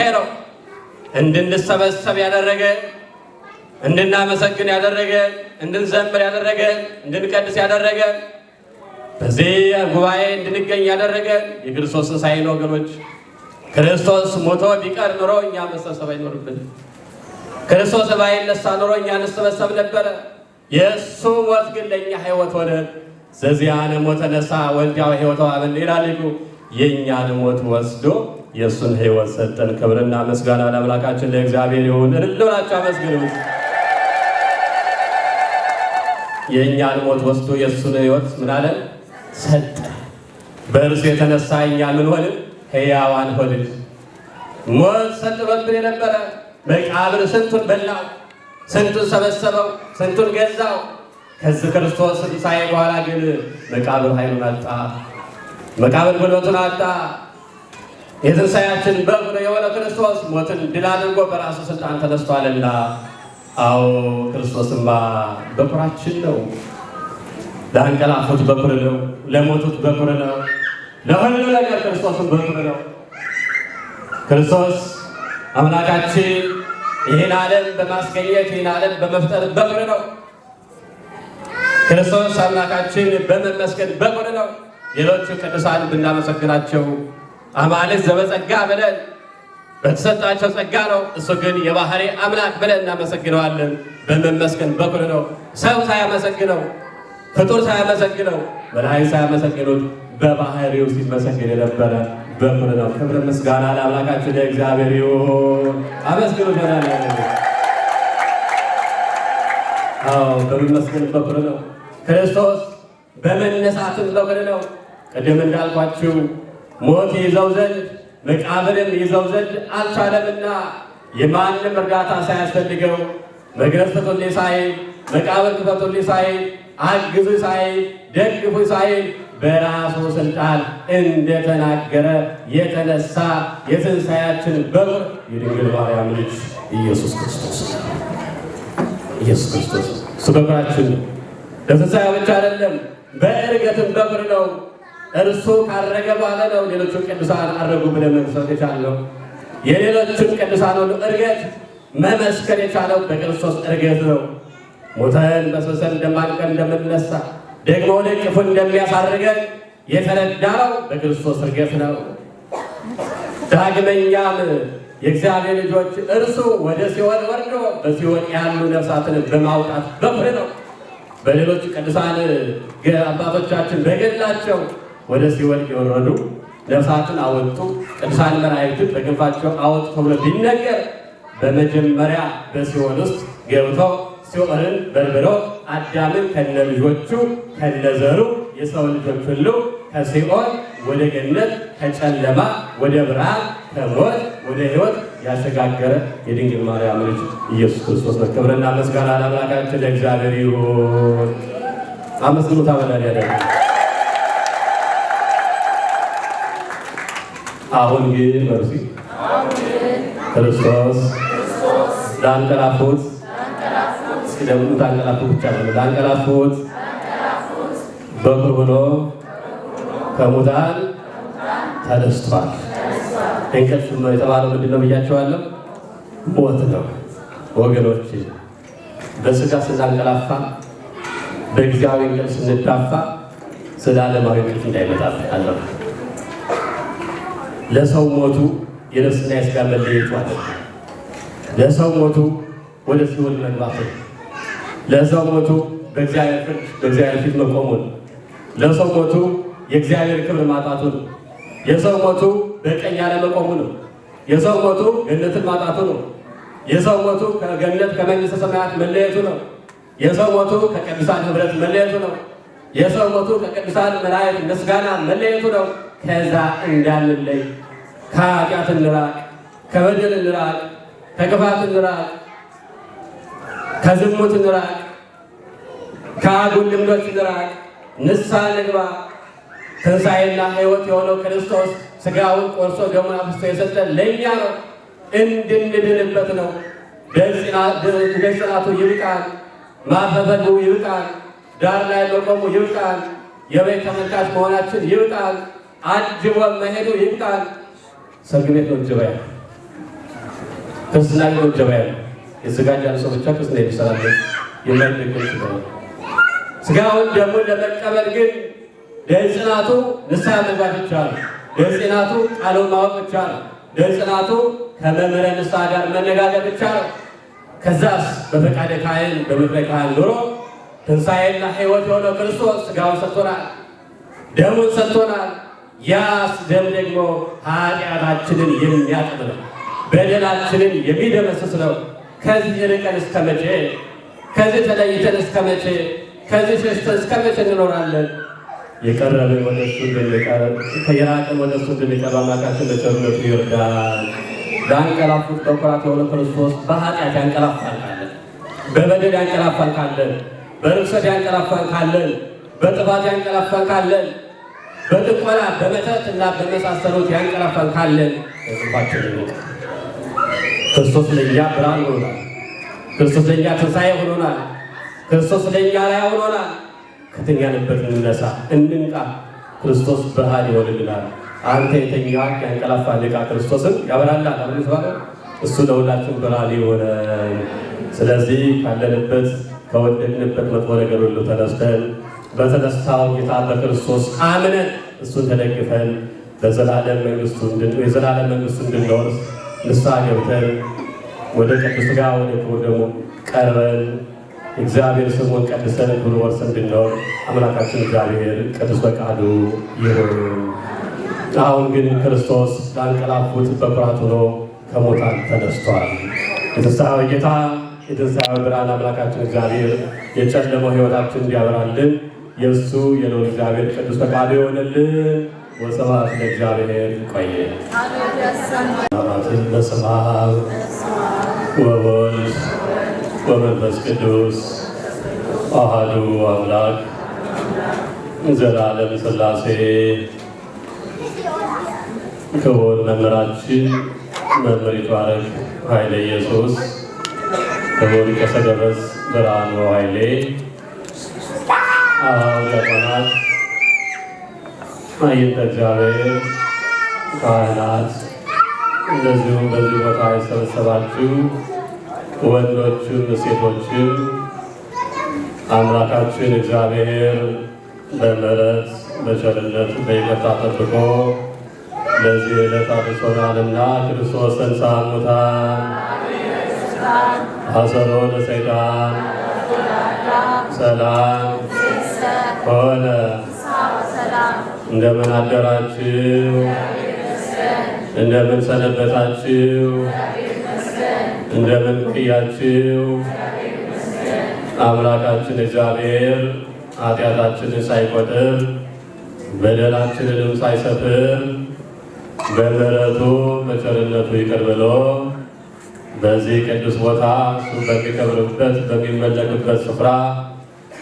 ሄሮ እንድንሰበሰብ ያደረገ እንድናመሰግን ያደረገ እንድንዘምር ያደረገ እንድንቀድስ ያደረገ በዚህ ጉባኤ እንድንገኝ ያደረገ የክርስቶስ ትንሣኤ ነው ወገኖች። ክርስቶስ ሞቶ ቢቀር ኖሮ እኛ መሰብሰብ አይኖርብን። ክርስቶስ ባይነሳ ኖሮ እኛ እንሰበሰብ ነበረ። የእሱ ሞት ግን ለእኛ ሕይወት ሆነ። ዘዚያነ ሞተ ነሳ ወልዲያው ሕይወት አበል ይላል። የእኛን ሞት ወስዶ የእሱን ሕይወት ሰጠን። ክብርና ምስጋና ለአምላካችን ለእግዚአብሔር ይሁን። እልል ብላችሁ አመስግኑት። የእኛን ሞት ወስዶ የእሱን ሕይወት ምን አለ ሰጠን። በእርሱ የተነሳ እኛ ምን ሆንን? ሕያዋን ሆንን። ሞት ሰልጥኖብን የነበረ መቃብር ስንቱን በላው፣ ስንቱን ሰበሰበው፣ ስንቱን ገዛው። ከዚህ ክርስቶስ ትንሣኤ በኋላ ግን መቃብር ኃይሉን አጣ፣ መቃብር ጉልበቱን አጣ። የትንሣኤያችን በኩር የሆነ ክርስቶስ ሞትን ድል አድርጎ በራሱ ስልጣን ተነስቷልና፣ አዎ ክርስቶስማ በኩራችን ነው። ለአንቀላፉት በኩር ነው፣ ለሞቱት በኩር ነው፣ ለሁሉ ነገር ክርስቶስን በኩር ነው። ክርስቶስ አምላካችን ይህን ዓለም በማስገኘት ይህን ዓለም በመፍጠር በኩር ነው። ክርስቶስ አምላካችን በመመስገን በኩር ነው። ሌሎቹ ቅዱሳን ብናመሰግናቸው አማልክት ዘበጸጋ ብለን በተሰጣቸው ጸጋ ነው። እሱ ግን የባህሪ አምላክ ብለን እናመሰግነዋለን። በመመስገን በኩር ነው። ሰው ሳያመሰግነው፣ ፍጡር ሳያመሰግነው፣ መላእክት ሳያመሰግኑት በባህሪው ሲመሰግን የነበረ በኩር ነው። ክብር ምስጋና ለአምላካችን ለእግዚአብሔር ይሁን። አመስግኑት። በመመስገን በኩር ነው። ክርስቶስ በመነሳትም በኩር ነው። ቅድም እንዳልኳችሁ ሞት ይዘው ዘንድ መቃብርን ይዘው ዘንድ አልቻለምና የማንም እርዳታ ሳያስፈልገው መግነዝ ፍቱልኝ ሳይል፣ መቃብር ክፈቱልኝ ሳይል፣ አግዙ ሳይል፣ ደግፉ ሳይል በራሱ ስልጣን እንደተናገረ የተነሳ የትንሣኤያችን በኩር የድንግል ማርያም ልጅ ኢየሱስ ክርስቶስ ኢየሱስ ክርስቶስ እሱ በኩራችን ነው። ለትንሣኤ ብቻ አይደለም፣ በዕርገትም በኩር ነው። እርሱ ካረገ በኋላ ነው ሌሎቹን ቅዱሳን አረጉ ብለን መመስከር የቻለው። የሌሎቹን ቅዱሳን ሁሉ ዕርገት መመስከር የቻለው በክርስቶስ ዕርገት ነው። ሞተን በስብሰን እንደማንቀር እንደምንነሳ ደግሞ ወደ እቅፉ እንደሚያሳርገን የተረዳነው በክርስቶስ ዕርገት ነው። ዳግመኛም የእግዚአብሔር ልጆች እርሱ ወደ ሲኦል ወርዶ በሲኦል ያሉ ነፍሳትን በማውጣት በኩር ነው። በሌሎቹ ቅዱሳን አባቶቻችን በገድላቸው ወደ ሲኦል የወረዱ ነፍሳትን አወጡ፣ ቅዱሳን መላእክትን በክንፋቸው አወጡ ተብሎ ቢነገር በመጀመሪያ በሲኦል ውስጥ ገብቶ ሲኦልን በርብሮ አዳምን ከነልጆቹ ከነዘሩ የሰው ልጆች ሁሉ ከሲኦል ወደ ገነት ከጨለማ ወደ ብርሃን ከሞት ወደ ሕይወት ያሸጋገረ የድንግል ማርያም ልጅ ኢየሱስ ክርስቶስ ነው። ክብርና ምስጋና ለአምላካችን ለእግዚአብሔር ይሁን። አመስግኑት። አበላል ያደረገ አሁን ግን መርሲ ክርስቶስ ላንቀላፉት ደግሞ ታንቀላፉት ብቻ ነው ላንቀላፉት በኩር ሆኖ ከሙታን ተነስቷል። እንቅልፍ የተባለው ምንድን ነው ብያቸዋለሁ? ሞት ነው ወገኖች። በስጋ ስናንቀላፋ፣ በጊዜያዊ እንቅልፍ ስንዳፋ ስለ ዓለማዊ እንቅልፍ እንዳይመጣብን አለ። ለሰው ሞቱ የነፍስና የስጋ መለየቱ አለ። ለሰው ሞቱ ወደ ሲኦል መግባቱ፣ ለሰው ሞቱ በእግዚአብሔር ፍርድ በእግዚአብሔር ፊት መቆሙን፣ ለሰው ሞቱ የእግዚአብሔር ክብር ማጣቱን፣ የሰው ሞቱ በቀኝ ያለመቆሙ ነው። የሰው ሞቱ ገነትን ማጣቱ ነው። የሰው ሞቱ ከገነት ከመንግሥተ ሰማያት መለየቱ ነው። የሰው ሞቱ ከቅዱሳን ኅብረት መለየቱ ነው። የሰው ሞቱ ከቅዱሳን መላእክት ምስጋና መለየቱ ነው። ከዛ እንዳንለይ ከኃጢአት እንራቅ፣ ከበደል እንራቅ፣ ከክፋት እንራቅ፣ ከዝሙት እንራቅ፣ ከአጉል ልምዶች እንራቅ፣ ንስሐ እንግባ። ትንሣኤና ሕይወት የሆነው ክርስቶስ ሥጋውን ቆርሶ ደሙን አፍስሶ የሰጠን ለእኛ ነው፣ እንድንድንበት ነው። ደጽናቱ ይብቃን፣ ማፈፈሉ ይብቃን፣ ዳር ላይ መቆሙ ይብቃን፣ የቤት ተመልካች መሆናችን ይብቃን፣ አጅቦ መሄዱ ይብቃን። ሰርግ ቤት ነው ጅባ ክርስትና ግን ጀባያ የስጋጃ ሰው ብቻ ክርስትና ይሰራል የማይደገም ስለሆነ ስጋውን ደግሞ ለመቀበል ግን ለጽናቱ ንስሐ መግባት ይቻላል። ለጽናቱ ቃሉን ማወቅ ይቻላል። ለጽናቱ ከመምህረ ንስሐ ጋር መነጋገር ይቻላል። ከዛስ በፈቃደ ካህን በምክረ ካህን ኑሮ ትንሣኤና ሕይወት የሆነው ክርስቶስ ስጋውን ሰጥቶናል፣ ደሙን ሰጥቶናል። ያስ ደም ደግሞ ኃጢአታችንን የሚያጥብ ነው፣ በደላችንን የሚደመስስ ነው። ከዚህ ርቀን እስከ መቼ? ከዚህ ተለይተን እስከ መቼ? ከዚህ ሸሽተን እስከ መቼ እንኖራለን? የቀረብን ወደ እሱ እንድንቀርብ ከየራቅን ወደ እሱ እንድንቀርብ አምላካችን በቸርነቱ ይርዳል። ለአንቀላፉት በኩራት የሆነ ክርስቶስ በኃጢአት ያንቀላፋል ካለን፣ በበደል ያንቀላፋል ካለን፣ በርኩሰት ያንቀላፋል ካለን፣ በጥፋት ያንቀላፋል ካለን፣ በጥቆላ በመተት እና በመሳሰሉት ያንቀላፋል ካለን እንቅልፋችን ይውጣ። ክርስቶስ ለእኛ ብርሃን ሆኖናል። ክርስቶስ ለእኛ ትንሣኤ ሆኖናል። ክርስቶስ ለእኛ ላይ ሆኖናል። ከተኛንበት እንነሳ፣ እንንቃ። ክርስቶስ ብርሃን ይሆንልናል። አንተ የተኛ ያንቀላፋ ንቃ፣ ክርስቶስን ያበራላል አብሮ ይባላል። እሱ ለሁላችን ብርሃን ይሆነን። ስለዚህ ካለንበት ከወደድንበት መጥፎ ነገር ሁሉ ተነስተን በተነሳው ጌታ በክርስቶስ አምነን እሱን ተደግፈን በዘላለም መንግስቱ እንድንወርስ ንስሐ ገብተን ወደ ቅዱስ ሥጋ ወደ ክቡር ደሙ ቀርበን እግዚአብሔር ስሙን ቀድሰን ክብር ወርሰን እንድንኖር አምላካችን እግዚአብሔር ቅዱስ ፈቃዱ ይሁን። አሁን ግን ክርስቶስ ላንቀላፉት በኩራት ሆኖ ከሙታን ተነስቷል። የትንሣኤው ጌታ የትንሣኤው ብርሃን አምላካችን እግዚአብሔር የጨለመው ሕይወታችን እንዲያበራልን የእሱ የልዑል እግዚአብሔር ቅዱስ ፈቃዱ ይሆንልን። ወስብሐት ለእግዚአብሔር። ይቆየን። በስመ አብ ወወልድ ወመንፈስ ቅዱስ አሐዱ አምላክ ዘላለም ሥላሴ። ክቡር መምህራችን መምህር ይትባረክ ኃይለ ኢየሱስ፣ ክቡር ሊቀ ሰገነት ብርሃኑ ኃይሌ፣ አበው ዲያቆናት፣ አይንተ እግዚአብሔር ካህናት፣ እንደዚሁም በዚህ ቦታ የተሰበሰባችሁ ወንዶችም ሴቶችም አምላካችን እግዚአብሔር በምሕረት በቸርነት በይቅርታ ጠብቆ ለዚህ ዕለት አድርሶናልና ክርስቶስ ተንሥአ እሙታን አሰሮ ለሰይጣን ሰላም ሆነ። እንደምን አደራችሁ? እንደምን ሰነበታችሁ? እንደምን ቆያችሁ? አምላካችን እግዚአብሔር ኃጢአታችንን ሳይቆጥር በደላችንንም ሳይሰፍር በምሕረቱ በቸርነቱ ይቅር ብሎ በዚህ ቅዱስ ቦታ እሱ በሚከብርበት በሚመለክበት ስፍራ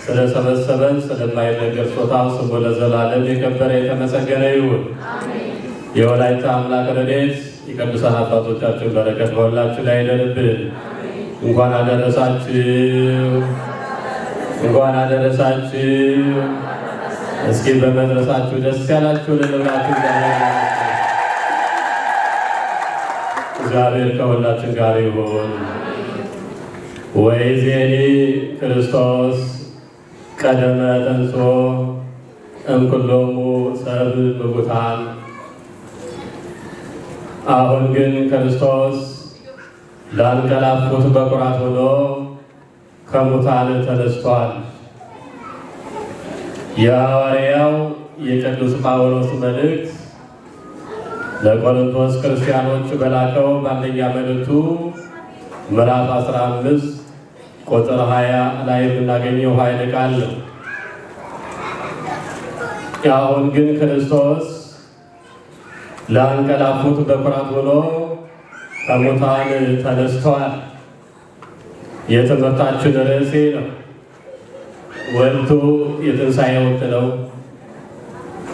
ስለሰበሰበን ስለማይነገር ስጦታው ስሙ ለዘላለም የከበረ የተመሰገነ ይሁን። የወላዲተ አምላክ ረድኤት የቅዱሳን አባቶቻችን በረከት በሁላችሁ ላይ ይደርብን። እንኳን አደረሳችሁ፣ እንኳን አደረሳችሁ። እስኪ በመድረሳችሁ ደስ ያላችሁ ልንብላችሁ። እግዚአብሔር ከሁላችን ጋር ይሁን። ወይዜኒ ክርስቶስ ቀደመ ተንሥኦ እምኩሎሙ ሰብእ ምውታን። አሁን ግን ክርስቶስ ላንቀላፉት በኩራት ሆኖ ከሙታን ተነስቷል። የሐዋርያው የቅዱስ ጳውሎስ መልእክት ለቆሮንቶስ ክርስቲያኖች በላከው በአንደኛ መልእክቱ ምዕራፍ 15 ቁጥር 20 ላይ የምናገኘው ኃይለ ቃል ነው። አሁን ግን ክርስቶስ ላንቀላፉት በኩራት ሆኖ ከሙታን ተነስቷል። የትምህርታችን ርዕሴ ነው። ወቅቱ የትንሣኤ ወቅት ነው።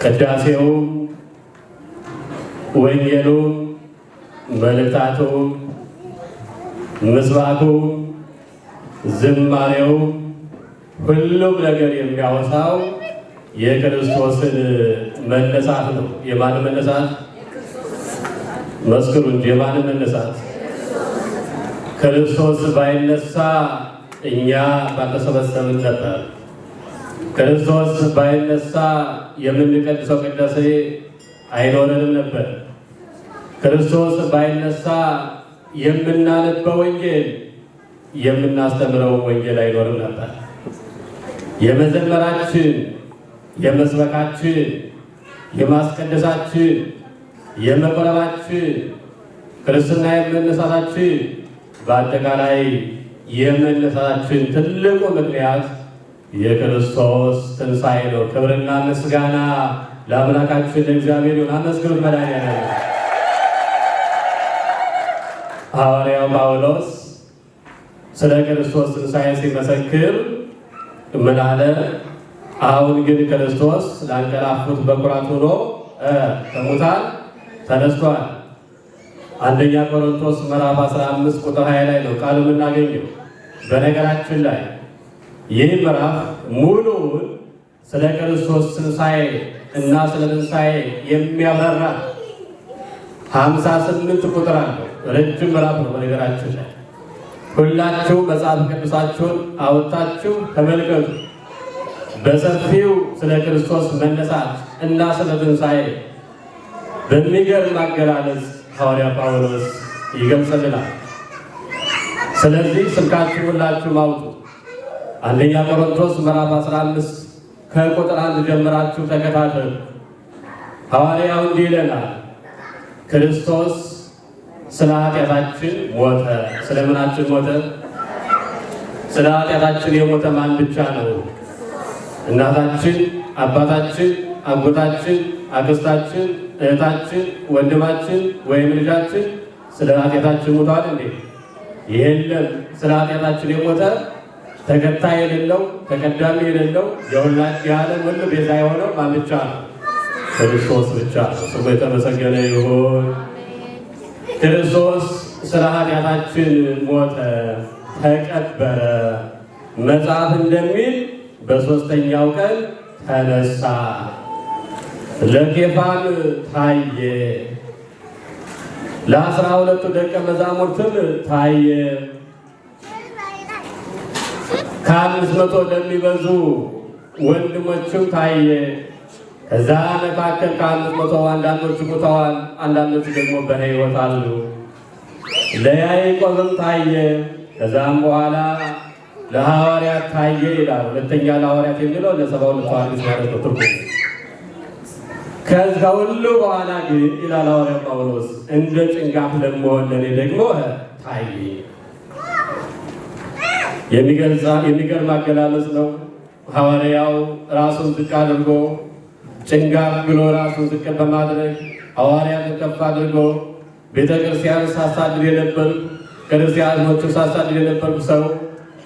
ቅዳሴውም ወንጌሉም መልእክታቱም ምስባኩም ዝማሬውም ሁሉም ነገር የሚያወሳው የክርስቶስን መነሳት ነው። የማን መነሳት? መስክሩ እንጂ የማን መነሳት? ክርስቶስ ባይነሳ እኛ ባልተሰበሰብን ነበር። ክርስቶስ ባይነሳ የምንቀድሰው ቅዳሴ አይኖረንም ነበር። ክርስቶስ ባይነሳ የምናነበው ወንጌል የምናስተምረው ወንጌል አይኖርም ነበር። የመዘመራችን፣ የመስበካችን፣ የማስቀደሳችን፣ የመቆረባችን፣ ክርስትና የመነሳታችን፣ በአጠቃላይ የመነሳታችን ትልቁ ምክንያት የክርስቶስ ትንሣኤ ነው። ክብርና ምስጋና ለአምላካችን ለእግዚአብሔር ይሁን። አመስግኑት መድኃኒዓለም። ሐዋርያው ጳውሎስ ስለ ክርስቶስ ትንሣኤ ሲመሰክር ምን አለ? አሁን ግን ክርስቶስ ላንቀላፉት በኩራት ሆኖ ከሙታን ተነስቷል። አንደኛ ቆሮንቶስ ምዕራፍ 15 ቁጥር 20 ላይ ነው ቃሉ የምናገኘው። በነገራችን ላይ ይህ ምዕራፍ ሙሉውን ስለ ክርስቶስ ትንሣኤ እና ስለ ትንሣኤ የሚያብራራ 58 ቁጥር አለው። ረጅም ምዕራፍ ነው። በነገራችን ላይ ሁላችሁ መጽሐፍ ቅዱሳችሁን አወጣችሁ ተመልከቱ። በሰፊው ስለ ክርስቶስ መነሳት እና ስለ ትንሣኤ በሚገርም አገላለጽ ሐዋርያ ጳውሎስ ይገልጽልናል። ስለዚህ ስልካችሁ ሁላችሁ አውጡ። አንደኛ ቆሮንቶስ ምዕራፍ 15 ከቁጥር 1 ጀምራችሁ ተከታተሉ። ሐዋርያው እንዲህ ይለናል፣ ክርስቶስ ስለ ኃጢአታችን ሞተ። ስለ ምናችን ሞተ? ስለ ኃጢአታችን የሞተ ማን ብቻ ነው? እናታችን፣ አባታችን፣ አጎታችን፣ አክስታችን፣ እህታችን፣ ወንድማችን ወይም ልጃችን ስለ ኃጢአታችን ሞቷል እንዴ? የለም። ስለ ኃጢአታችን የሞተ ተከታይ የሌለው ተቀዳሚ የሌለው የዓለም ሁሉ ቤዛ የሆነው ማን ብቻ ነው? ክርስቶስ ብቻ ነው። ስሙ የተመሰገነ ይሁን። ክርስቶስ ስለ ኃጢአታችን ሞተ፣ ተቀበረ። መጽሐፍ እንደሚል በሦስተኛው ቀን ተነሳ፣ ለኬፋም ታየ፣ ለ12 ደቀ መዛሙርትም ታየ፣ ከ500 ለሚበዙ ወንድሞችም ታየ። ከዛ መካከል ከ500 አንዳንዶቹ ሞተዋል፣ አንዳንዶቹ ደግሞ በሕይወት አሉ። ለያዕቆብም ታየ። ከዛም በኋላ ለሐዋርያት ታየ ይላል። ሁለተኛ ለሐዋርያት የሚለው ለ72 ሐዋርያት ማለት ነው ትርጉሙ። ከዛ ሁሉ በኋላ ግን ይላል ሐዋርያ ጳውሎስ እንደ ጭንጋፍ ለመሆን ለኔ ደግሞ ታየ። የሚገርም አገላለጽ ነው። ሐዋርያው ራሱን ዝቅ አድርጎ ጭንጋፍ ብሎ ራሱን ዝቅ በማድረግ ሐዋርያትን ከፍ አድርጎ ቤተ ክርስቲያን ሳሳድድ የነበሩ ክርስቲያኖቹ ሳሳድድ የነበሩ ሰው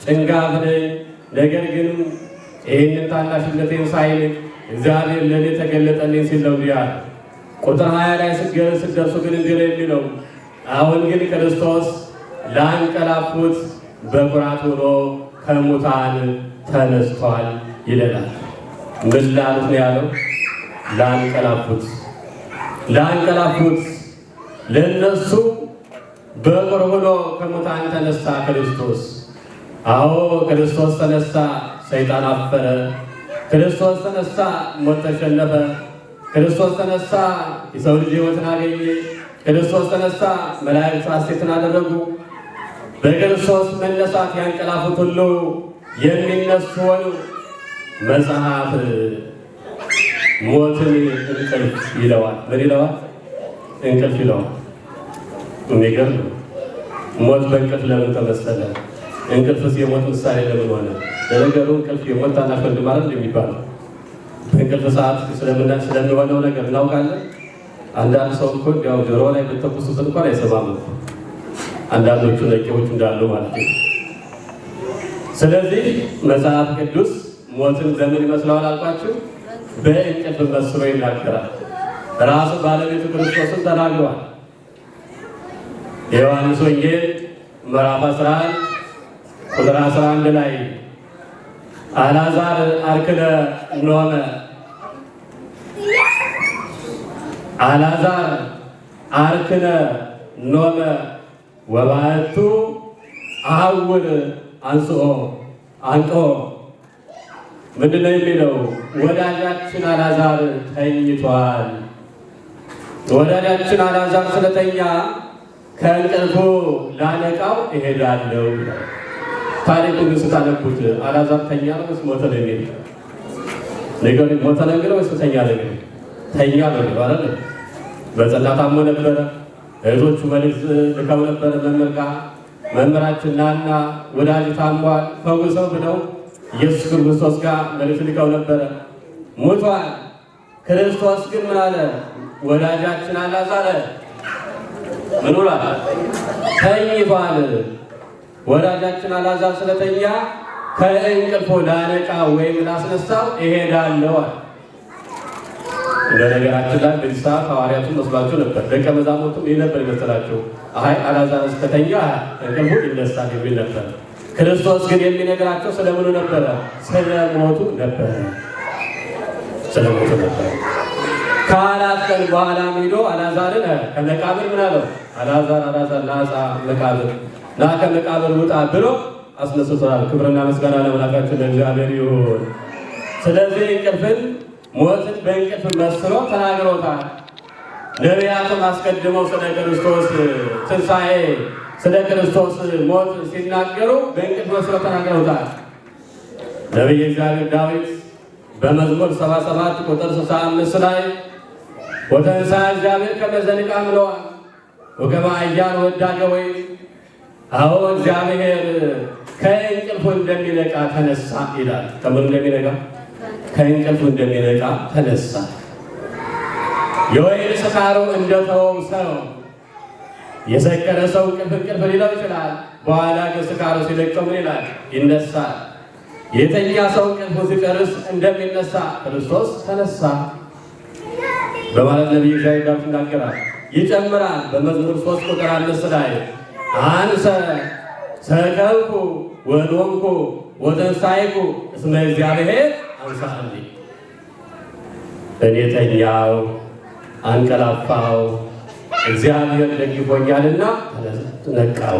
ጭንጋፍ ነኝ፣ ነገር ግን ይህንን ታናሽነቴን ሳይንቅ እግዚአብሔር ለእኔ ተገለጠልኝ ሲል ነው ያለ። ቁጥር 20 ላይ ስደርሱ ግን እንዲህ ነው የሚለው፣ አሁን ግን ክርስቶስ ላንቀላፉት በኩራት ሆኖ ከሙታን ተነስቷል ይለናል። ምን ላሉት ነው ያለው? ላንቀላፉት ለነሱ በኩር ሆኖ ከሙታን ተነሳ ክርስቶስ። አዎ ክርስቶስ ተነሳ፣ ሰይጣን አፈረ። ክርስቶስ ተነሳ፣ ሞት ተሸነፈ። ክርስቶስ ተነሳ፣ የሰው ልጅ ሕይወትን አገኘ። ክርስቶስ ተነሳ፣ መላእክት ሐሴትን አደረጉ። በክርስቶስ መነሳት ያንቀላፉት ሁሉ የሚነሱ ሆኑ። መጽሐፍ ሞትን እንቅልፍ ይለዋል። ምን ይለዋል? እንቅልፍ ይለዋል። የሚገርም ሞት በእንቅልፍ ለምን ተመሰለ? እንቅልፍስ የሞት ምሳሌ ለምን ሆነ? ለነገሩ እንቅልፍ የሞት ታናሽ ወንድም ማለት የሚባለው በእንቅልፍ ሰዓት ስለሚሆነው ነገር እናውቃለን። አንዳንድ ሰው እኮ ያው ጆሮ ላይ በተኩሱት እንኳን አይሰማም እኮ አንዳንዶቹ ነቂዎች እንዳሉ ማለት ነው። ስለዚህ መጽሐፍ ቅዱስ ሞትን ለምን ይመስለዋል አልኳችሁ? በእንቅልፍ መስሎ ይናገራል። ራሱ ባለቤቱ ክርስቶስን ተናግሯል። የዮሐንስ ወንጌል ምዕራፍ 11 ቁጥር 11 ላይ አልዓዛር አርክለ ኖመ፣ አልዓዛር አርክነ ኖመ ወባሕቱ አውር አንስኦ አንቆ ምንድነው የሚለው? ወዳጃችን አልዓዛር ተኝቷል። ወዳጃችን አልዓዛር ስለተኛ ከእንቅልፉ ላነቃው እሄዳለሁ። ታሪኩን ስታነቡት አልዓዛር ተኛ ነው ወይስ ሞተ ነው የሚል ነገር? ሞተ ነው የሚለው ወይስ ተኛ ነው የሚለው? ተኛ ነው የሚለው አይደል? በጸና ታሞ ነበረ። እህቶቹ መልእክት ልከው ነበረ መምህር ጋር፣ መምህራችን ናና ወዳጅ ታሟል ፈውሰው ብለው ኢየሱስ ክርስቶስ ጋር መልእክት ልከው ነበረ። ሞቷል። ክርስቶስ ግን ምን አለ? ወዳጃችን አልዓዛር ምን ብሏል? ተኝቷል። ወዳጃችን አልዓዛር ስለተኛ ከእንቅልፉ ላነቃው ወይም ላስነሳው እሄዳለሁ። በነገራችን ላይ በዚህ ሰዓት ሐዋርያቱን መስሏቸው ነበር። ደቀ መዛሙርቱም ይህ ነበር ይመስላቸው። አይ አልዓዛር እስከተኛ እንቅልፉ ይነሳል የሚል ነበር። ክርስቶስ ግን የሚነግራቸው ስለምኑ ነበረ? ስለሞቱ ነበረ። ስለሞቱ ነበረ። ከአራት ቀን በኋላ ሄዶ አልዓዛርን ከመቃብር ምን አለው? አልዓዛር ናጻ መቃብር ና ከመቃብር ውጣ ብሎ አስነስቶታል። ክብርና ምስጋና ለአምላካችን ለእግዚአብሔር ይሁን። ስለዚህ እንቅልፍን ሞትን በእንቅልፍ መስሎ ተናግሮታል። ነቢያትም አስቀድመው ስለ ክርስቶስ ትንሣኤ ስለ ክርስቶስ ሞት ሲናገሩ በእንቅልፍ መስሎ ተናግረውታል። ነቢየ እግዚአብሔር ዳዊት በመዝሙር 77 ቁጥር 65 ላይ ወተንሥአ እግዚአብሔር ከመ ዘንቃም ብለዋል። ወከመ አዕያር ወዳገ ወይ አዎ እግዚአብሔር ከእንቅልፉ እንደሚነቃ ተነሳ ይላል። ከምን እንደሚነቃ? ከእንቅልፉ እንደሚነቃ ተነሳ። የወይን ስካሩ እንደተወው ሰው የሰከረ ሰው እንቅልፍ ሊለው ይችላል። በኋላ ግን ስካሩ ሲለቀው ምን ይላል? ይነሳል። የተኛ ሰው እንቅልፉ ሲጨርስ እንደሚነሳ ክርስቶስ ተነሳ በማለት ነቢዩ ኢሳይያስ ዳዊት ይናገራል። ይጨምራል። በመዝሙር 3 ቁጥር 5 ላይ አንሰ ሰከብኩ ወኖምኩ ወተንሣእኩ እስመ እግዚአብሔር አንሣእኒ፣ እኔ ተኛው አንቀላፋው እግዚአብሔር ደግፎኛልና ነቃው።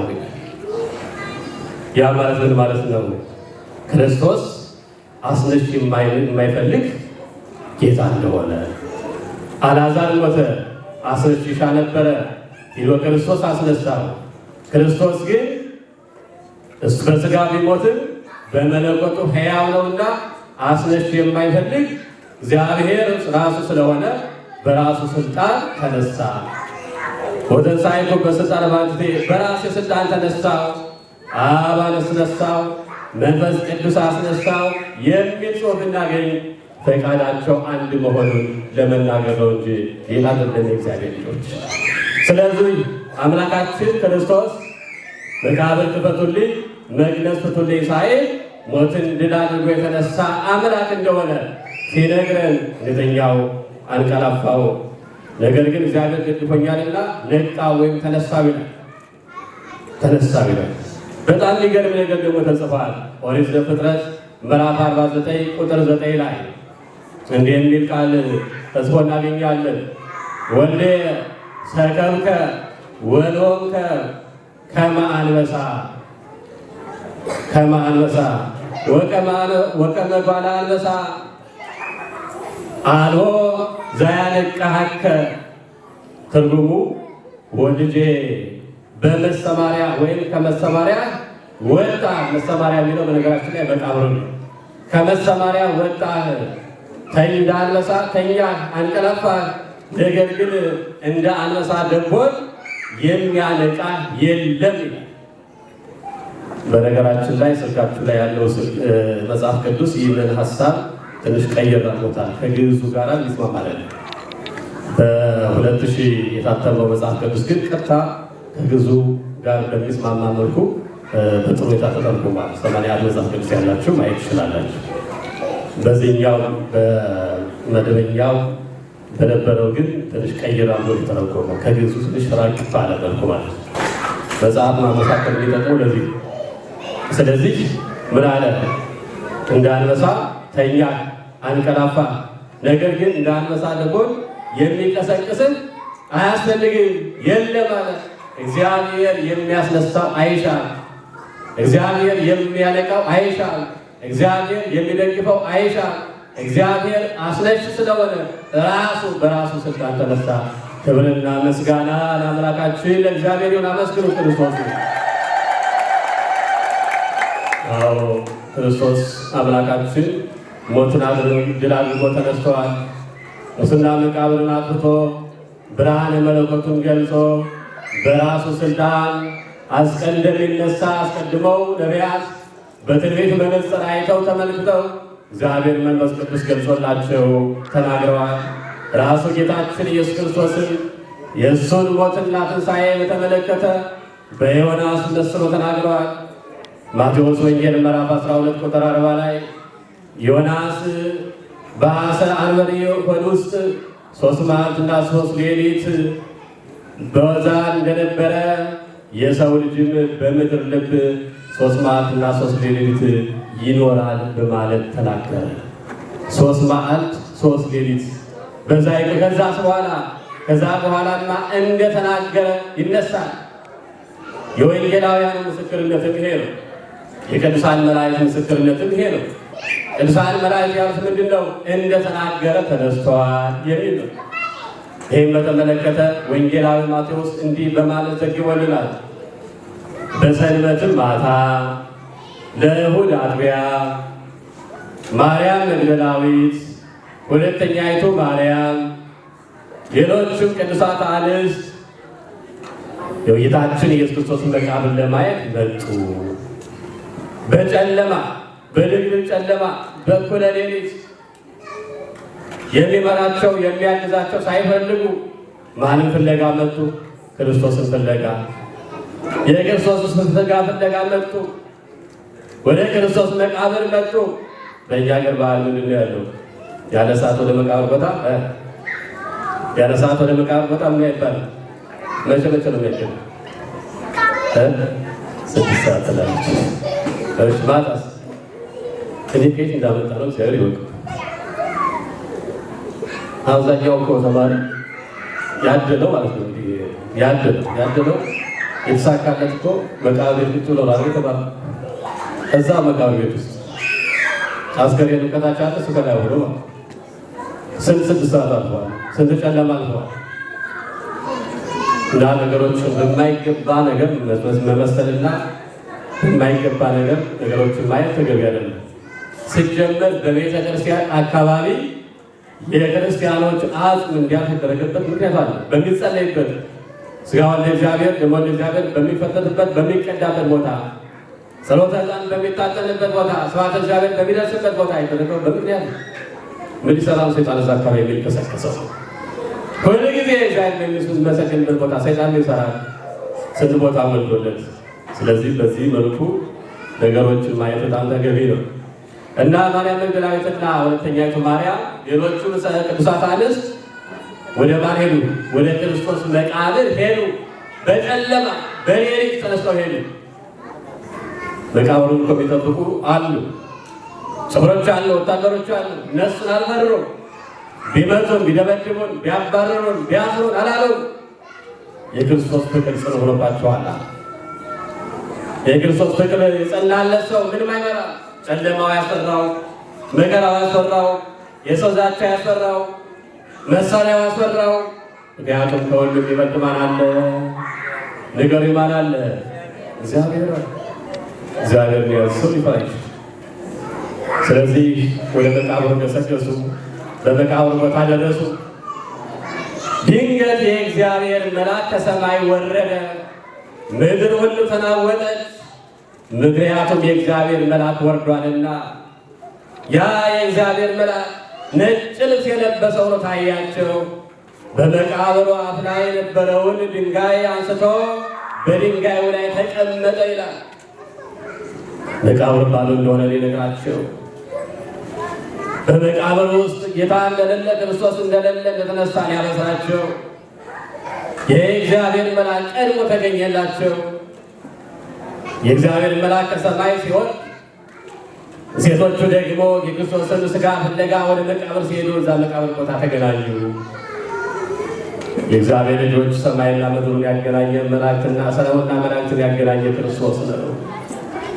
ያ ማለት ምን ማለት ነው? ክርስቶስ አስነሽ የማይፈልግ ጌታ እንደሆነ። አልዓዛር ሞተ፣ አስነሽ ይሻ ነበረ ይሎ ክርስቶስ አስነሳው። ክርስቶስ ግን እሱ በሥጋ ቢሞትም በመለኮቱ ሕያው ነውና አስነሽ የማይፈልግ እግዚአብሔር ራሱ ስለሆነ በራሱ ስልጣን ተነሳ። ወተንሣእኩ በስልጣነ ባንቴ፣ በራሴ ስልጣን ተነሳው። አብ አስነሳው፣ መንፈስ ቅዱስ አስነሳው የሚል ጽሑፍ እናገኝ። ፈቃዳቸው አንድ መሆኑን ለመናገር ነው እንጂ ሌላ አይደለም የእግዚአብሔር ልጆች። ስለዚህ አምላካችን ክርስቶስ መቃብር ክፈቱልኝ መግነዝ ፍቱልኝ ሳይል ሞትን ድል አድርጎ የተነሳ አምላክ እንደሆነ ሲነግረን እንደተኛው አንቀላፋው። ነገር ግን እግዚአብሔር ደግፎኛልና ነቃ ወይም ተነሳው ይላል። ተነሳው ይላል። በጣም የሚገርም ነገር ደግሞ ተጽፏል። ኦሪት ዘፍጥረት ምዕራፍ 49 ቁጥር 9 ላይ እንዲህ የሚል ቃል ተጽፎ እናገኛለን። ወልዴ ሰከብከ ወኖምከ ከመ አንበሳ ወከመ ጓለ አንበሳ አልቦ ዘያነቃሐከ። ትርጉሙ ወልጄ በመሰማሪያ ወይም ከመሰማሪያ ወጣ። መሰማሪያ የሚለው በነገራችን ላይ መቃብር ነው። ከመሰማሪያ ወጣ፣ እንደ አንበሳ ተኛ አንቀላፋ። ነገር ግን እንደ አንበሳ ደቦል የሚያነቃ የለም ይላል። በነገራችን ላይ ስልካችሁ ላይ ያለው መጽሐፍ ቅዱስ ይህንን ሀሳብ ትንሽ ቀይር አድርጎታል። ከግዕዙ ጋር ይስማማል። በ2000 የታተመው መጽሐፍ ቅዱስ ግን ቀጥታ ከግዕዙ ጋር በሚስማማ መልኩ በጥሩ ሁኔታ ተተርጉሟል። 81 መጽሐፍ ቅዱስ ያላችሁ ማየት ትችላላችሁ። በዚህኛው በመደበኛው በነበረው ግን ትንሽ ቀይር አድርጎ የተተረጎመው ከግዕዙ ትንሽ ራቅ ባለ መልኩ ማለት ነው። መጽሐፍ ማመሳከር የሚጠቅመው ለዚህ። ስለዚህ ምን አለ? እንደ አንበሳ ተኛ አንቀላፋ። ነገር ግን እንደ አንበሳ ደቦል የሚቀሰቅስን አያስፈልግም የለም አለ። እግዚአብሔር የሚያስነሳው አይሻም። እግዚአብሔር የሚያነቃው አይሻም። እግዚአብሔር የሚደግፈው አይሻም። እግዚአብሔር አስነሽ ስለሆነ ራሱ በራሱ ስልጣን ተነሳ። ክብርና ምስጋና ለአምላካችን ለእግዚአብሔር ይሁን። አመስግኑ ክርስቶስ። አዎ ክርስቶስ አምላካችን ሞትን ድል አድርጎ ተነስተዋል። ሙስና መቃብርን አጥፍቶ ብርሃነ መለኮቱን ገልጾ በራሱ ስልጣን እንደሚነሳ አስቀድመው ነቢያት በትንቢት መነጽር አይተው ተመልክተው እግዚአብሔር መንፈስ ቅዱስ ገልጾላቸው ተናግረዋል። ራሱ ጌታችን ኢየሱስ ክርስቶስን የእሱን ሞትና ትንሣኤ በተመለከተ በዮናስ መስሎ ተናግረዋል። ማቴዎስ ወንጌል ምዕራፍ 12 ቁጥር 40 ላይ ዮናስ በአሰ አንበሪ ሆድ ውስጥ 3 መዓልትና 3 ሌሊት በዛ እንደነበረ የሰው ልጅም በምድር ልብ 3 መዓልትና 3 ሌሊት ይኖራል በማለት ተናገረ። 3 መዓልት 3 ሌሊት ከዛ በኋላማ እንደተናገረ ይነሳል። የወንጌላውያን ምስክርነትም ይሄ ነው። የቅዱሳን መላእክት ምስክርነትም ይሄ ነው። ቅዱሳን መላእክት ያሉት ምንድን ነው? እንደተናገረ ተነስተዋል የሚል ነው። ይህም በተመለከተ ወንጌላዊ ማቴዎስ እንዲህ በማለት ዘግቦልናል። በሰንበትም ማታ ለእሑድ አጥቢያ ማርያም መግደላዊት፣ ሁለተኛይቱ ማርያም፣ ሌሎችም ቅዱሳት አንስት የጌታችን ኢየሱስ ክርስቶስን መቃብር ለማየት መጡ። በጨለማ በድቅድቅ ጨለማ በእኩለ ሌሊት የሚመራቸው የሚያግዛቸው ሳይፈልጉ ማንም ፍለጋ መጡ? ክርስቶስን ፍለጋ። የክርስቶስን ሥጋ ፍለጋ መጡ። ወደ ክርስቶስ መቃብር መጡ። በእኛ ሀገር ባህል ምንድን ነው ያለው? ያለ ሰዓት ወደ መቃብር ቦታ ምን ይባላል? መቼ ነው የሚያገኝ? 6 ሰዓት ትላለች። እሺ ማታስ? እኔ ከየት እንዳመጣ ነው እግዚአብሔር ይወቅ። አብዛኛው እኮ ተማሪ ያደለው ማለት ነው ያደለው የተሳካለት እኮ መቃብር ቤት ቁጭ ብሎ ነው ተባለ። እዛ መቃብር ቤት ውስጥ አስከሬኑ ከታች አለ፣ እሱ ከላይ ሆኖ ማለት ስንት 6 ሰዓት አልፏል። ስንት ጨለማ አልፏል። እና ነገሮችን በማይገባ ነገር መመሰልና በማይገባ ነገር ነገሮችን ማየት ተገቢ አይደለም። ሲጀመር በቤተ ክርስቲያን አካባቢ የክርስቲያኖች አጽም እንዲያልፍ የተደረገበት ምክንያት አለ። በሚጸለይበት ሥጋውን ለእግዚአብሔር ደሙን ለእግዚአብሔር በሚፈተትበት በሚቀዳበት ቦታ፣ ጸሎተ ዕጣን በሚታጠንበት ቦታ፣ ስብሐተ እግዚአብሔር በሚደርስበት ቦታ የተደረገው በምክንያት ነው። ምን ይሰራል ሰይጣን እዛ አካባቢ የሚንቀሳቀሰው? ሁሉ ጊዜ እግዚአብሔር በሚመሰገንበት ቦታ ሰይጣን ይሰራል። ስንት ቦታ ሞልቶለት። ስለዚህ በዚህ መልኩ ነገሮችን ማየት በጣም ተገቢ ነው እና ማርያም መግደላዊትና ሁለተኛይቱ ማርያም ሌሎቹ ቅዱሳት አንስት ወደ ማን ሄዱ? ወደ ክርስቶስ መቃብር ሄዱ። በጨለማ በሌሊት ተነስተው ሄዱ። መቃብሩን እኮ የሚጠብቁ አሉ፣ ጭፍሮች አሉ፣ ወታደሮች አሉ። እነሱን አልፈሩም። ቢመቱን፣ ቢደበድቡን፣ ቢያባርሩን፣ ቢያስሩን አላሉም። የክርስቶስ ፍቅር ጽኑ ሆኖባቸዋል። የክርስቶስ ፍቅር የጸናለት ሰው ምንም አይመራም። ጨለማው ያስፈራው፣ መከራው ያስፈራው፣ የሰው ዛቻ ያስፈራው፣ መሳሪያው ያስፈራው። ምክንያቱም ከሁሉም የሚበልጥ ማን አለ? ንገሩ፣ ማን አለ? እግዚአብሔር ነው። ሰው ይፈራል። ስለዚህ ወደ መቃብሩ ገሰገሱ። በመቃብሩ ቦታ ደረሱ። ድንገት የእግዚአብሔር መልአክ ከሰማይ ወረደ። ምድር ሁሉ ተናወጠች። ምክንያቱም የእግዚአብሔር መልአክ ወርዷልና። ያ የእግዚአብሔር መልአክ ነጭ ልብስ የለበሰው ነው ታያቸው። በመቃብሩ አፍ ላይ የነበረውን ድንጋይ አንስቶ በድንጋዩ ላይ ተቀመጠ ይላል። መቃብር ባዶ እንደሆነ ሊነግራቸው፣ በመቃብር ውስጥ ጌታ እንደሌለ ክርስቶስ እንደሌለ እንደተነሳ ሊያበስራቸው የእግዚአብሔር መልአክ ቀድሞ ተገኘላቸው። የእግዚአብሔር መልአክ ከሰማይ ሲሆን ሴቶቹ ደግሞ የክርስቶስን ሥጋ ፍለጋ ወደ መቃብር ሲሄዱ እዛ መቃብር ቦታ ተገናኙ። የእግዚአብሔር ልጆች ሰማይና ምድሩን ያገናኘ መላእክትና ሰማይና መላእክትን ያገናኘ ክርስቶስ ነው።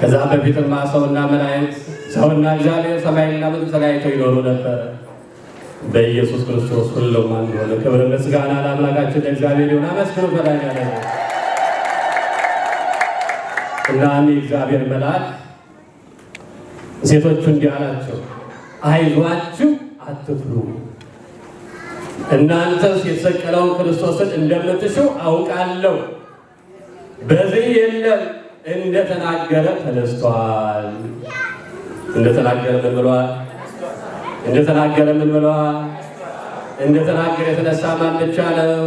ከዛ በፊትማ ሰውና መላእክት ሰውና እግዚአብሔር ሰማይና ምድር ተለያይተው ይኖሩ ነበር። በኢየሱስ ክርስቶስ ሁሉም አንድ ሆነ። ክብር ምስጋና ለአምላካችን ለእግዚአብሔር ይሁን። አመስግኑ ፈላጊ ያለ እና እግዚአብሔር መልአክ ሴቶቹ እንዲህ አላቸው፣ አይዟችሁ አትፍሩ። እናንተስ የተሰቀለውን ክርስቶስን እንደምትሹ አውቃለሁ። በዚህ የለም እንደተናገረ ተነስቷል። እንደተናገረ ምን ብሏል? እንደተናገረ ምን ብሏል? እንደተናገረ የተነሳ ማን ብቻ ነው?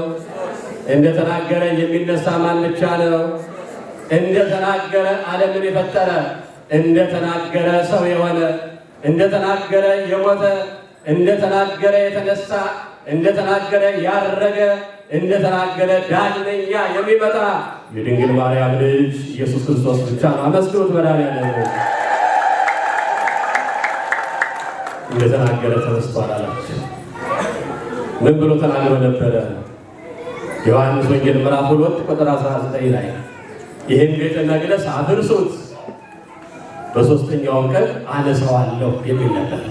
እንደተናገረ የሚነሳ ማን ብቻ ነው? እንደተናገረ ዓለምን የፈጠረ፣ እንደተናገረ ሰው የሆነ፣ እንደተናገረ የሞተ፣ እንደተናገረ የተነሳ፣ እንደተናገረ ያረገ፣ እንደተናገረ ዳግመኛ የሚመጣ የድንግል ማርያም ልጅ ኢየሱስ ክርስቶስ ብቻ ነው። አመስግኑት መድኃኒዓለም እንደተናገረ ተነስቷል አላቸው። ምን ብሎ ተናግሮ ነበረ? ዮሐንስ ወንጌል ምዕራፍ 2 ቁጥር 19 ላይ ይህን ቤተ መቅደስ አፍርሱት በሦስተኛው ቀን አነሳዋለሁ የሚል ነበር።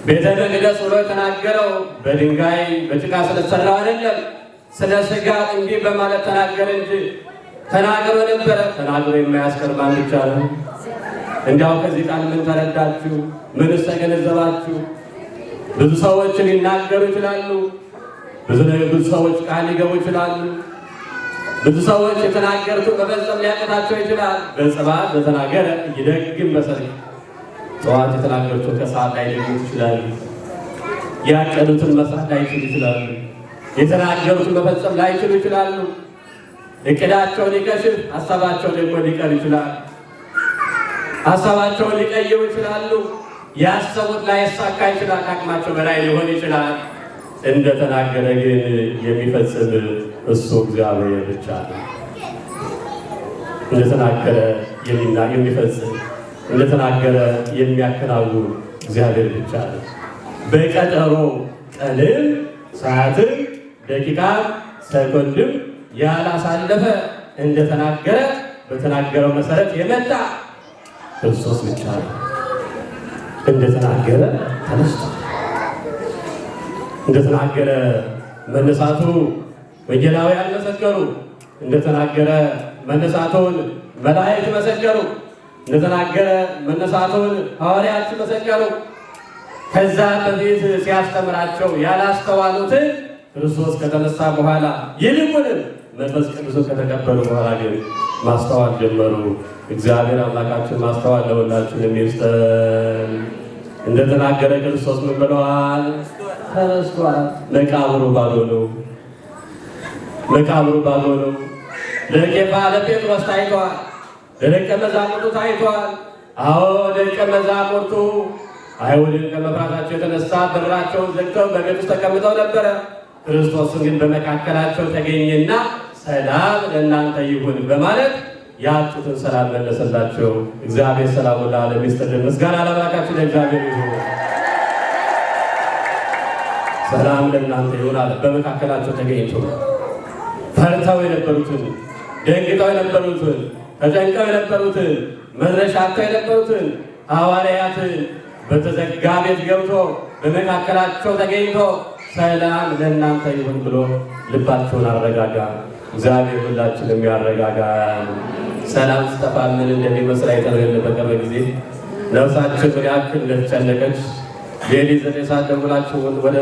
ቤተ መቅደስ ብሎ የተናገረው በድንጋይ በጭቃ ስለተሰራው አይደለም፣ ስለ ሥጋ እንዲህ በማለት ተናገረ እንጂ ተናግሮ ነበረ። ተናግሮ የማያስቀር ማን ብቻ ነው? እንዲያው ከዚህ ቃል ምን ተረዳችሁ? ምንስ ተገነዘባችሁ? ብዙ ሰዎች ሊናገሩ ይችላሉ። ብዙ ሰዎች ቃል ሊገቡ ይችላሉ። ብዙ ሰዎች የተናገሩትን መፈጸም ሊያቀታቸው ይችላል። በጽባህ በተናገረ ይደግም በሰርክ ጠዋት የተናገሩትን ከሰዓት ላይ ሊሆኑ ይችላሉ። ያቀዱትን መስራት ላይችሉ ይችላሉ። የተናገሩትን መፈጸም ላይችሉ ይችላሉ። እቅዳቸው ሊከሽፍ፣ ሀሳባቸው ደግሞ ሊቀር ይችላል። ሀሳባቸውን ሊቀይሩ ይችላሉ። ያሰቡት ላይሳካ ይችላል። ከአቅማቸው በላይ ሊሆን ይችላል። እንደተናገረ ግን የሚፈጽም እሱ እግዚአብሔር ብቻ ነው። እንደተናገረ የሚፈጽም እንደተናገረ የሚያከናውን እግዚአብሔር ብቻ ነው። በቀጠሮ ቀንም ሰዓትም ደቂቃም ሰኮንድም ያላሳለፈ እንደተናገረ በተናገረው መሰረት የመጣ ክርስቶስ ብቻ ነው። እንደተናገረ ተነስቷል። እንደተናገረ መነሳቱ ወንጌላውያን መሰከሩ። እንደተናገረ መነሳቱን መላእክት መሰከሩ። እንደተናገረ መነሳቱን ሐዋርያት መሰከሩ። ከዛ በፊት ሲያስተምራቸው ያላስተዋሉትን ክርስቶስ ከተነሳ በኋላ ይልቁንም መንፈስ ቅዱስን ከተቀበሉ በኋላ ግን ማስተዋል ጀመሩ። እግዚአብሔር አምላካችን ማስተዋል ለሁላችን ይስጠን። እንደተናገረ ክርስቶስ ምን ብለዋል? ተነስቷል። መቃብሩ ባዶ ነው። መቃብሩ ባዶ ነው። ለኬፋ ለጴጥሮስ ታይቷል። ለደቀ መዛሙርቱ ታይቷል። አዎ ደቀ መዛሙርቱ አይሁድን ከመፍራታቸው የተነሳ በራቸውን ዘግተው በቤት ውስጥ ተቀምጠው ነበረ። ክርስቶስን ግን በመካከላቸው ተገኘና ሰላም ለእናንተ ይሁን በማለት ያጡትን ሰላም መለሰላቸው። እግዚአብሔር ሰላሙን ለዓለም ይስጥልን። ምስጋና ለአምላካችን ለእግዚአብሔር ይሁን። ሰላም ለእናንተ ይሁን አለ። በመካከላቸው ተገኝቶ ፈርተው የነበሩትን፣ ደንግጠው የነበሩትን፣ ተጨንቀው የነበሩትን፣ መድረሻ አጥተው የነበሩትን ሐዋርያትን በተዘጋ ቤት ገብቶ በመካከላቸው ተገኝቶ ሰላም ለእናንተ ይሁን ብሎ ልባቸውን አረጋጋ። እግዚአብሔር ሁላችንም ያረጋጋ። ሰላም ስጠፋ ምን እንደሚመስል አይተነው በቅርብ ጊዜ ነፍሳችን ምን ያክል እንደተጨነቀች ሌሊት 9 ሰዓት ደውላችሁ ወደ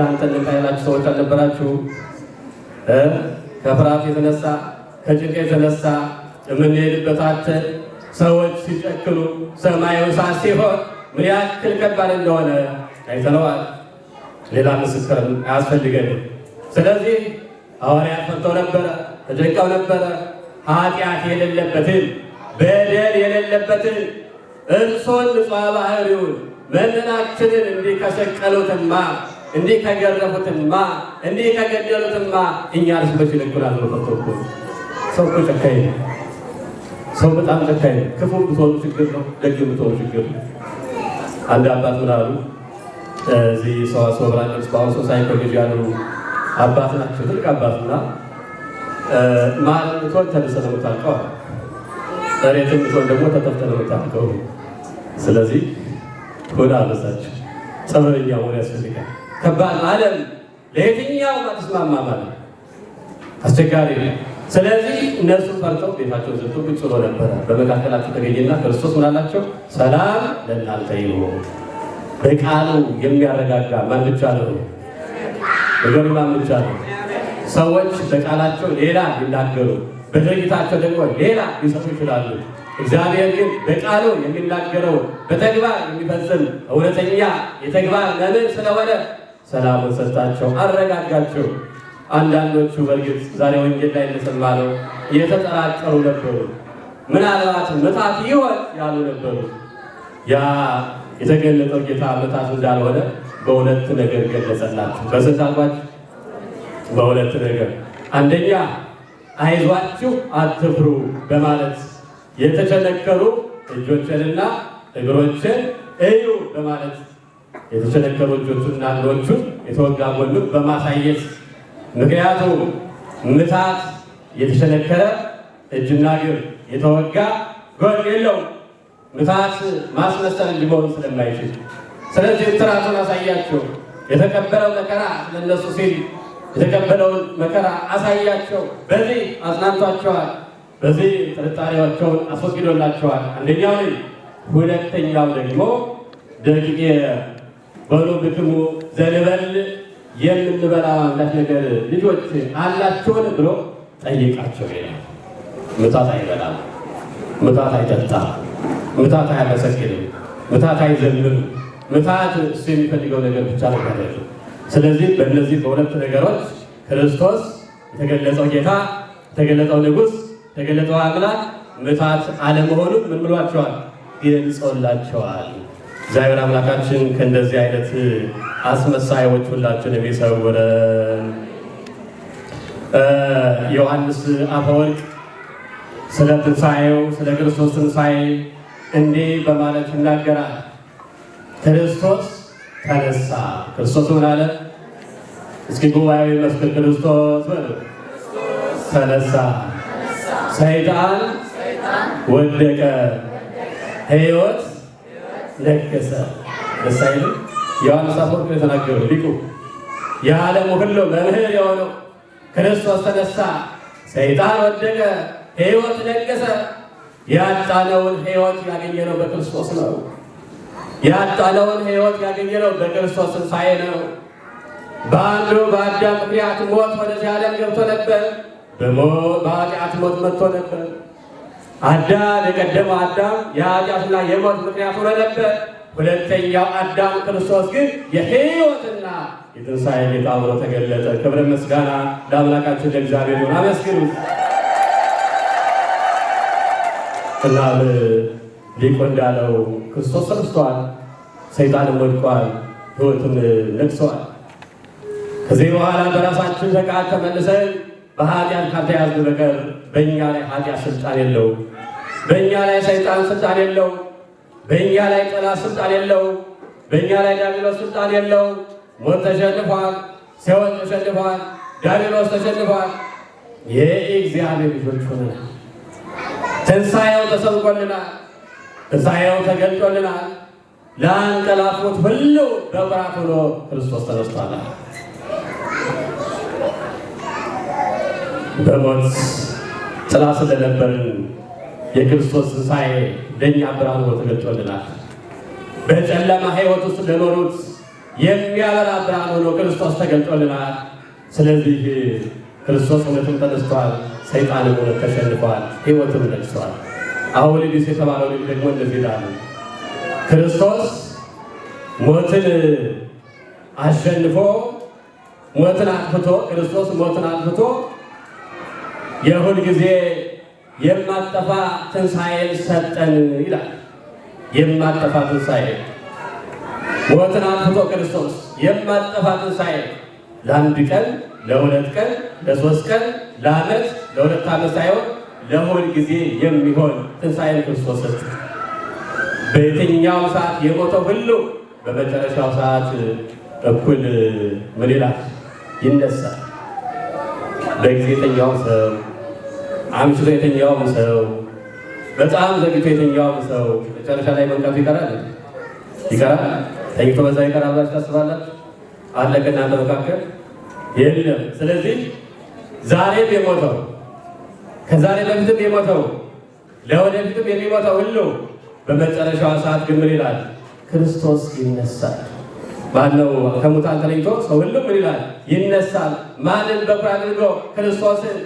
አንተ እንምጣ ያላችሁ ሰዎች አልነበራችሁ? ከፍርሃት የተነሳ ከጭንቅ የተነሳ የምንሄድበት አተን ሰዎች ሲጨክኑ ሰማያዊ እሳት ሲሆን ምን ያክል ከባድ እንደሆነ አይተነዋል። ሌላ ምስክርም አያስፈልገንም። ስለዚህ ሐዋርያት ፈርተው ነበረ፣ ተጨንቀው ነበረ። ኃጢአት የሌለበትን በደል የሌለበትን እርሱን ንጹሐ ባህሪውን መምህራችንን እንዲህ ከሰቀሉትማ እንዲህ ከገረፉትማ እንዲህ ከገደሉትማ እኛንስ መች ይለኩናል ብሎ ፈርቶ እኮ ሰው እኮ ጨካኝ ነው። ሰው በጣም ጨካኝ ነው። ክፉ ብትሆኑ ችግር ነው፣ ደግ ብትሆኑ ችግር ነው። አንድ አባት ምን አሉ? እዚህ ሰዋስወ ብርሃን ቅዱስ ጳውሎስ ሳይኮሎጂ ያሉ አባት ናቸው። ትልቅ አባትና ማርምቶን ተልሰው ታውቀዋል። መሬትም ብትሆን ደግሞ ተከፍተህ ነው የምታውቀው። ስለዚህ ሆና አበሳችሁ ጸበለኛ መሆን ያስፈልጋል። ከባድ ዓለም ለየትኛው አትስማማ ማለት አስቸጋሪ ነው። ስለዚህ እነሱ ፈርተው ቤታቸውን ዘግተው ቁጭ ብሎ ነበረ። በመካከላቸው ተገኘና ክርስቶስ ምን አላቸው? ሰላም ለእናንተ ይሁን። በቃሉ የሚያረጋጋ ማን ብቻ ነው? ነገር ማን ብቻ ነው? ሰዎች በቃላቸው ሌላ ሊናገሩ፣ በድርጊታቸው ደግሞ ሌላ ሊሰሩ ይችላሉ። እግዚአብሔር ግን በቃሉ የሚናገረው በተግባር የሚፈጽም እውነተኛ የተግባር መምህር ስለሆነ ሰላሙን ሰጣቸው፣ አረጋጋቸው። አንዳንዶቹ በእርግጥ ዛሬ ወንጌል ላይ እንደሰማነው የተጠራጠሩ ነበሩ። ምናልባት ምታት ይሆን ያሉ ነበሩ። ያ የተገለጠው ጌታ ምታት እንዳልሆነ በሁለት ነገር ገለጸላችሁ። በስንት አልኳችሁ? በሁለት ነገር። አንደኛ አይዟችሁ አትፍሩ በማለት የተቸነከሩ እጆችንና እግሮችን እዩ በማለት የተቸነከሩ እጆቹና እግሮቹን የተወጋ ጎኑን በማሳየት ምክንያቱም ምታት የተቸነከረ እጅና እግር የተወጋ ጎን የለውም። ምታት ማስመሰል እንዲሆን ስለማይችል ስለዚህ ትራቱን አሳያቸው። የተቀበለው መከራ ለነሱ ሲል የተቀበለውን መከራ አሳያቸው። በዚህ አጽናንቷቸዋል። በዚህ ጥርጣሬያቸውን አስወግዶላቸዋል። አንደኛው ላይ ሁለተኛው ደግሞ ደቂቄ በሉ ብክሙ ዘንበል የምንበላው አንዳች ነገር ልጆች አላችሁን ብሎ ጠይቃቸው ይላል። ምታት አይበላም፣ ምታት አይጠጣም፣ ምታት አያመሰግንም፣ ምታት አይዘምርም። ምታት እሱ የሚፈልገው ነገር ብቻ ነው ያለው። ስለዚህ በእነዚህ በሁለት ነገሮች ክርስቶስ የተገለጸው ጌታ የተገለጠው ንጉሥ የተገለጠው አምላክ ምታት አለመሆኑን ምን ብሏቸዋል? ገልጾላቸዋል። እግዚአብሔር አምላካችን ከእንደዚህ አይነት አስመሳዮች ሁላችንም ይሰውረን። ዮሐንስ አፈወርቅ ስለ ትንሣኤው ስለ ክርስቶስ ትንሣኤ እንዲህ በማለት ይናገራል። ክርስቶስ ተነሳ። ክርስቶስ ምን አለ? እስኪ ጉባኤው ይመስክር። ክርስቶስ ተነሳ፣ ሰይጣን ወደቀ፣ ሕይወት ነገሰ። ደስ አይልም? ዮሐንስ አፈወርቅ የተናገረው ሊቁ የዓለሙ ሁሉ መምህር የሆነው ክርስቶስ ተነሳ፣ ሰይጣን ወደቀ፣ ሕይወት ነገሰ። ያጣነውን ሕይወት ያገኘነው በክርስቶስ ነው። ያጣነውን ሕይወት ያገኘነው በክርስቶስ ትንሣኤ ነው። በአንዱ በአዳም ምክንያት ሞት ወደዚህ ዓለም ገብቶ ነበር። በኃጢአት ሞት መጥቶ ነበር። አዳም የቀደመው አዳም የኃጢአትና የሞት ምክንያት ሆኖ ነበር። ሁለተኛው አዳም ክርስቶስ ግን የሕይወትና የትንሣኤ ጌታ ሆኖ ተገለጠ። ክብረ ምስጋና ለአምላካችን ለእግዚአብሔር ይሁን። አመስግኑት። እና ሊቁ እንዳለው ክርስቶስ ተነስቷል፣ ሰይጣንም ወድቋል፣ ሕይወትም ነግሷል። ከዚህ በኋላ በራሳችን ፈቃድ ተመልሰን በኃጢአት ካልተያዝን በቀር በእኛ ላይ ኃጢአት ስልጣን የለው፣ በእኛ ላይ ሰይጣን ስልጣን የለው፣ በእኛ ላይ ጠላት ስልጣን የለው፣ በእኛ ላይ ዲያብሎስ ስልጣን የለው። ሞት ተሸንፏል፣ ሲኦል ተሸንፏል፣ ዲያብሎስ ተሸንፏል። የእግዚአብሔር ልጆች ሆነናል። ትንሣኤው ተሰብኮልናል፣ ትንሣኤው ተገልጦልናል። ለአንቀላፉት ሁሉ በኩራት ሆኖ ክርስቶስ ተነስቷል። በሞት ጥላ ስለነበርን የክርስቶስ ትንሣኤ ለእኛ ብርሃን ሆኖ ተገልጦልናል። በጨለማ ሕይወት ውስጥ ለኖሩት የሚያበራ ብርሃን ሆኖ ክርስቶስ ተገልጦልናል። ስለዚህ ክርስቶስ እውነትም ተነስቷል፣ ሰይጣንም እውነት ተሸንፏል፣ ሕይወትም ነግሷል። አሁን ልጅ የተባለው ልጅ ደግሞ እንደዚህ ይላል። ክርስቶስ ሞትን አሸንፎ ሞትን አጥፍቶ ክርስቶስ ሞትን አጥፍቶ የሁል ጊዜ የማጠፋ ትንሣኤን ሰጠን ይላል። የማጠፋ ትንሣኤ ሞትን አጥፍቶ ክርስቶስ የማጠፋ ትንሣኤ ለአንድ ቀን፣ ለሁለት ቀን፣ ለሶስት ቀን፣ ለዓመት፣ ለሁለት ዓመት ሳይሆን ለሁል ጊዜ የሚሆን ትንሣኤን ክርስቶስ ሰጠ። በየትኛው ሰዓት የሞተው ሁሉ በመጨረሻው ሰዓት እኩል ምን ይላል? ይነሳል። በጊዜ የተኛው ሰው፣ አምሽቶ የተኛውም ሰው፣ በጣም ዘግይቶ የትኛውም ሰው መጨረሻ ላይ መንቀቱ ይቀራል ይቀራል ተኝቶ በዛ ይቀራል ብላችሁ ታስባላችሁ? አለ ከእናንተ መካከል የለም። ስለዚህ ዛሬም የሞተው ከዛሬ በፊትም የሞተው ለወደፊትም የሚሞተው ሁሉ በመጨረሻው ሰዓት ግን ምን ይላል? ክርስቶስ ይነሳል። ማነው ከሙታን ተለይቶ ሰው ሁሉ ምን ይላል? ይነሳል። ማንን በኩር አድርጎ? ክርስቶስን።